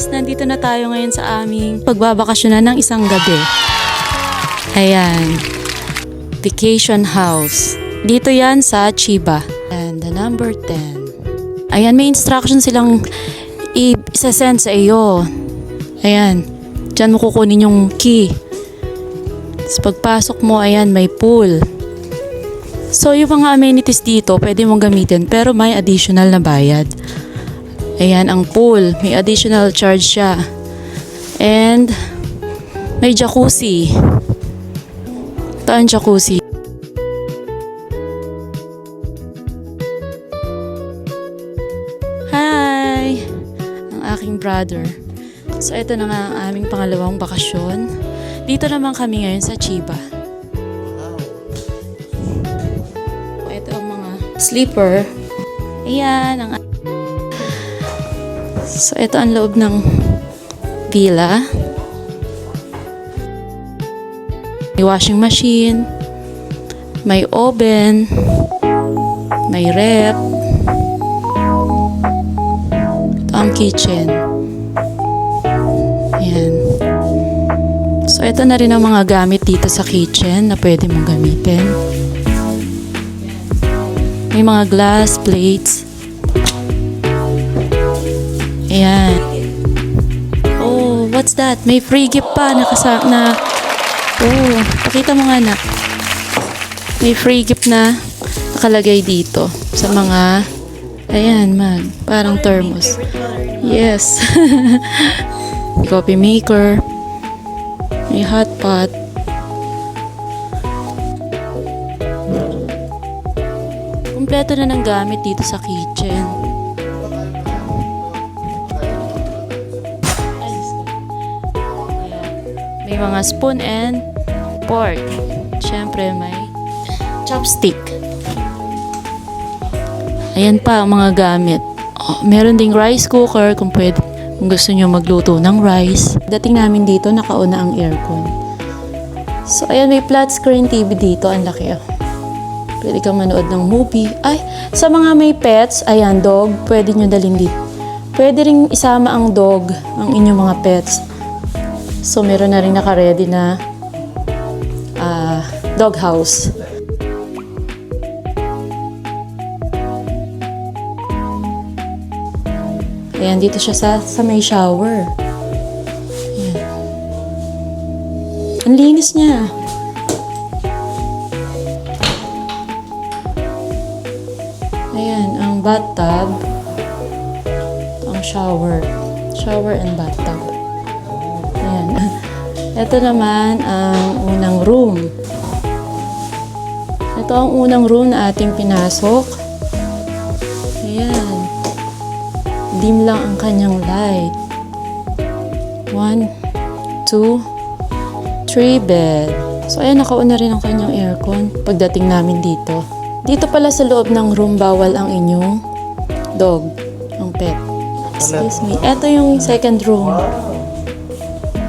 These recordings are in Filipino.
guys, nandito na tayo ngayon sa aming pagbabakasyonan ng isang gabi. Ayan, vacation house. Dito yan sa Chiba. And the number 10. Ayan, may instruction silang i-send sa iyo. Ayan, dyan mo kukunin yung key. Tapos pagpasok mo, ayan, may pool. So, yung mga amenities dito, pwede mong gamitin pero may additional na bayad. Ayan, ang pool. May additional charge siya. And, may jacuzzi. Ito ang jacuzzi. Hi! Ang aking brother. So, ito na nga ang aming pangalawang bakasyon. Dito naman kami ngayon sa Chiba. Ito ang mga sleeper. Ayan, ang so, ito ang loob ng villa. May washing machine, may oven, may rep. Ito ang kitchen. Ayan. So, ito na rin ang mga gamit dito sa kitchen na pwede mong gamitin. May mga glass, plates. Ayan. Oh, what's that? May free gift pa na oh, pakita mo nga na. May free gift na nakalagay dito sa mga ayan, parang thermos. Yes. Coffee maker. May hot pot. Kompleto na ng gamit dito sa kitchen. May mga spoon and fork. Siyempre may chopstick. Ayan pa ang mga gamit. Oh, meron ding rice cooker kung pwede. Kung gusto nyo magluto ng rice. Dating namin dito, nakauna ang aircon. So, ayan, may flat screen TV dito. Ang laki. Pwede kang manood ng movie. Ay, sa mga may pets, ayan, dog, pwede nyo dalhin dito. Pwede ring isama ang dog, ang inyong mga pets. So, meron na rin naka-ready na dog house. Ayan, dito siya sa may shower. Ayan. Ang linis niya. Ayan, ang bathtub. Ang shower. Shower and bathtub. Ayan. Ito naman ang unang room. Ito ang unang room na ating pinasok. Ayan. Dim lang ang kanyang light. 1, 2, 3 bed. So, ayan, nakauna rin ang kanyang aircon pagdating namin dito. Dito pala sa loob ng room, bawal ang inyong dog, ang pet. Excuse me. Ito yung second room.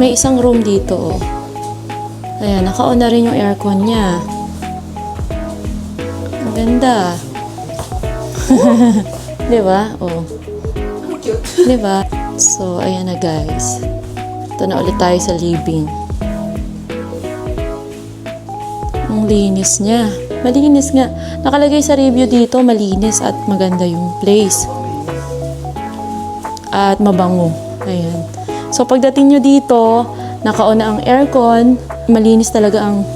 May isang room dito, oh. Ayan, nakauna rin yung aircon niya. Ang ganda. Diba? Oh. Diba? So, ayan na guys. Ito na ulit tayo sa living. Ang linis niya. Malinis nga. Nakalagay sa review dito, malinis at maganda yung place. At mabango. Ayan. So, pagdating nyo dito, nakauna ang aircon, malinis talaga ang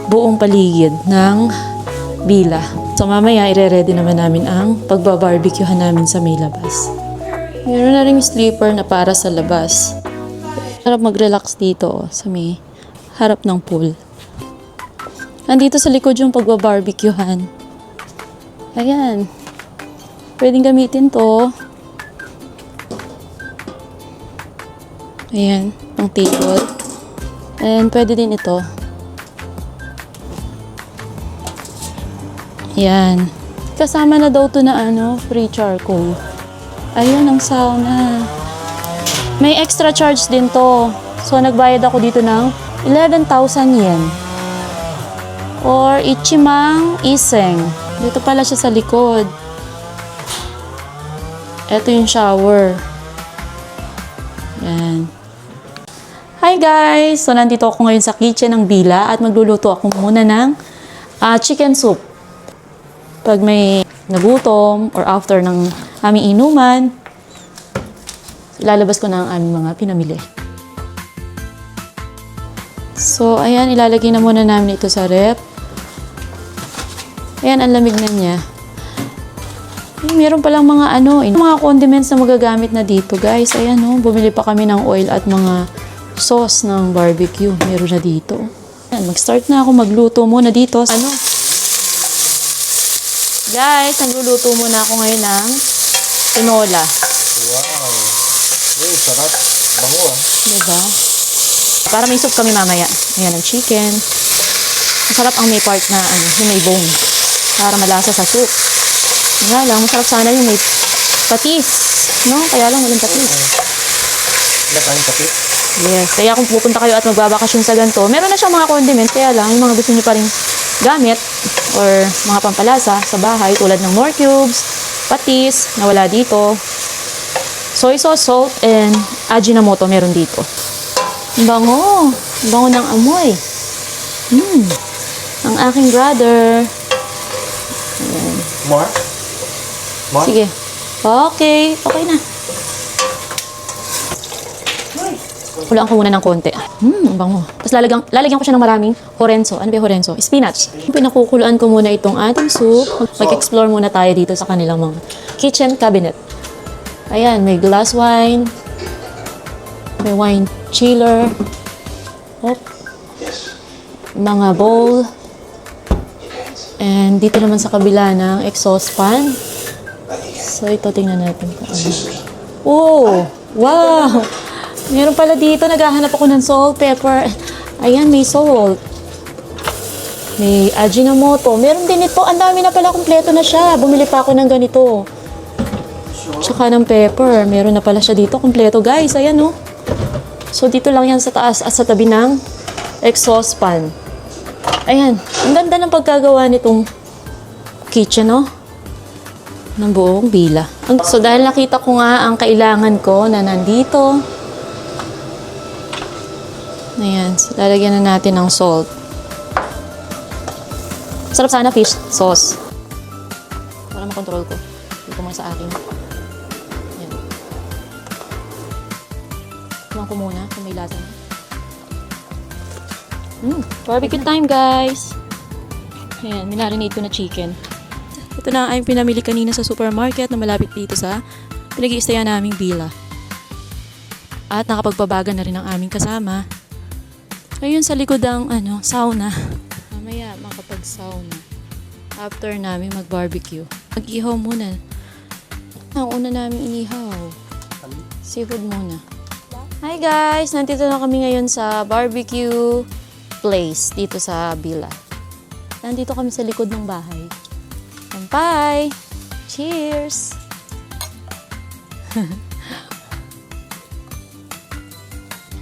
buong paligid ng villa. So, mamaya, ire-ready naman namin ang pagbabarbecuehan namin sa may labas. Meron na ring sleeper na para sa labas. Harap mag-relax dito, sa may harap ng pool. Nandito sa likod yung pagbabarbecuehan. Ayan. Pwedeng gamitin to. Ayan, ang table. And pwede din ito. Ayan. Kasama na daw to na free charcoal. Ayun, ang sauna. May extra charge din to. So, nagbayad ako dito ng 11,000 yen. Or Ichimang Iseng. Dito pala siya sa likod. Ito yung shower. Yan. Hi guys! So, nandito ako ngayon sa kitchen ng Bila at magluluto ako muna ng chicken soup. Pag may nagutom or after ng aming inuman, ilalabas ko na ang aming mga pinamili. So, ayan, ilalagay na muna namin ito sa rep. Ayan, ang lamig na niya. Meron palang mga mga condiments na magagamit na dito, guys. Ayan, bumili pa kami ng oil at mga sauce ng barbecue. Meron na dito. Ayan, mag-start na ako magluto muna dito. Guys, nagluluto muna ako ngayon ng tinola. Wow! Uy, sarap. Bango Diba? Para may soup kami mamaya. Ayan, ang chicken. Masarap ang may part na yung may bone. Para malasa sa soup. Nga lang, masarap sana yung may patis. No? Kaya lang walang patis. Nakain kape? Yes. Kaya kung pupunta kayo at magbabakasyon sa ganito, meron na siyang mga condiments. Kaya lang, yung mga gusto niyo pa rin gamit or mga pampalasa sa bahay tulad ng Knorr cubes, patis, na wala dito. Soy sauce, salt, and Ajinomoto meron dito. Ang bango. Ang bango ng amoy. Ang aking brother. Ayan. More? More? Sige. Okay. Okay na. Kulaan ko muna ng konti. Ang bango. Tapos lalagyan ko siya ng maraming horenzo. Ano ba yung horenzo? Spinach. Pinakukuluan ko muna itong ating soup. Mag-explore muna tayo dito sa kanilang mga kitchen cabinet. Ayan, may glass wine. May wine chiller. Mga bowl. And dito naman sa kabila ng exhaust fan. So ito, tingnan natin kung ano. Oh! Wow! Meron pala dito, naghahanap ako ng salt, pepper. Ayan, may salt. May Ajinomoto. Meron din ito. Ang dami na pala, kumpleto na siya. Bumili pa ako ng ganito. Tsaka ng pepper. Meron na pala siya dito. Kumpleto, guys. Ayan, oh. So, dito lang yan sa taas at sa tabi ng exhaust fan. Ayan. Ang ganda ng pagkagawa nitong kitchen, oh. Ng buong Bila. So, dahil nakita ko nga ang kailangan ko na nandito. Ayan. So, lalagyan na natin ng salt. Sarap sana fish sauce. Para makontrol ko. Dito muna sa akin. Ayan. Tumahan ko muna kung may lasa na. Barbecue time, guys! Ayan, minarinate ko na chicken. Ito na ang pinamili kanina sa supermarket na malapit dito sa pinag-iistayan naming Bila. At nakapagpabaga na rin ang aming kasama. Ayun sa likod ang sauna. Mamaya makapag-sauna. After namin mag-barbecue. Mag-ihaw muna. Ang una namin inihaw. Seafood muna. Hi guys! Nandito na kami ngayon sa barbecue place dito sa Bila. Nandito kami sa likod ng bahay. Bye! Cheers!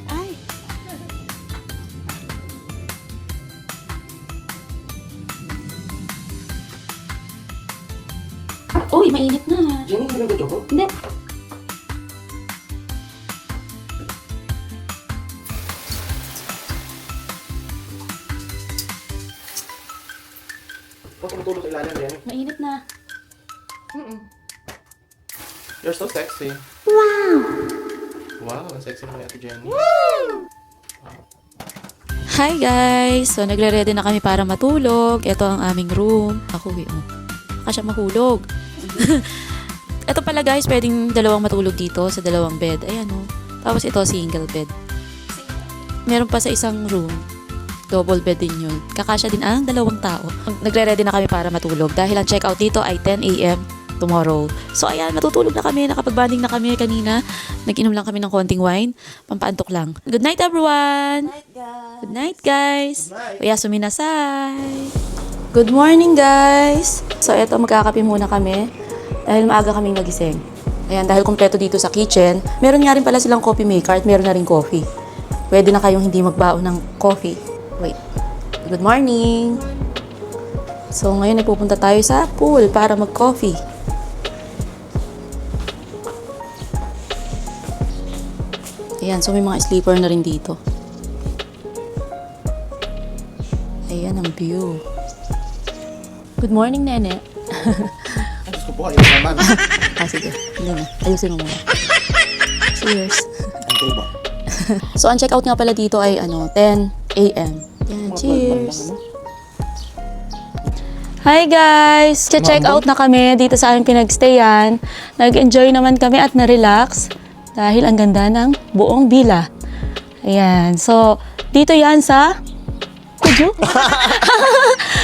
Ay! Uy, mainit na. Jenny, hindi ba ito? Hindi. Huwag matulog sa ilalim, Jenny. Mainit na. You're so sexy. Wow! Wow, ang sexy mo ni Ate Jenny. Hi guys! So, nagre-ready na kami para matulog. Ito ang aming room. Ako baka siya mahulog. Ito pala guys, pwedeng dalawang matulog dito sa dalawang bed. Ayan Tapos ito, single bed. Meron pa sa isang room. Double bed din yun. Kakasya din ang dalawang tao. Nagre-ready na kami para matulog. Dahil ang check-out dito ay 10 a.m. tomorrow. So ayan, matutulog na kami. Nakapag-bonding na kami kanina. Nag-inom lang kami ng konting wine. Pampaantok lang. Good night everyone! Good night guys! Kuya suminasay! Good morning guys! So eto, magkakape muna kami. Dahil maaga kaming nagising. Ayan, dahil kompleto dito sa kitchen. Meron nga rin pala silang coffee maker at meron na rin coffee. Pwede na kayong hindi magbaon ng coffee. Wait. Good morning! So, ngayon ay pupunta tayo sa pool para mag-coffee. Ayan, so may mga sleeper na rin dito. Ayan ang view. Good morning, Nene. Diyos ko po, ayun naman. Sige. Hindi na. Ayusin mo muna. Cheers. Antay ba? So, ang check-out nga pala dito ay 10 a.m. Yan, cheers. Hi guys! Check out na kami dito sa aming pinagstayan. Nag-enjoy naman kami at na-relax dahil ang ganda ng buong villa. Ayan. So, dito yan sa Kuju.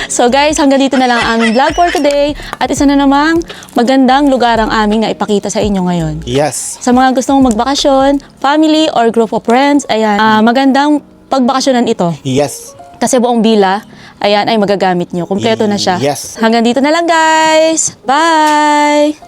So guys, hanggang dito na lang ang aming vlog for today. At isa na namang magandang lugar ang aming na ipakita sa inyo ngayon. Yes. Sa mga gustong magbakasyon, family or group of friends, ayan, magandang pagbakasyonan ito. Yes. Kasi buong villa, ayan, ay magagamit nyo. Kumpleto na siya. Yes. Hanggang dito na lang guys. Bye!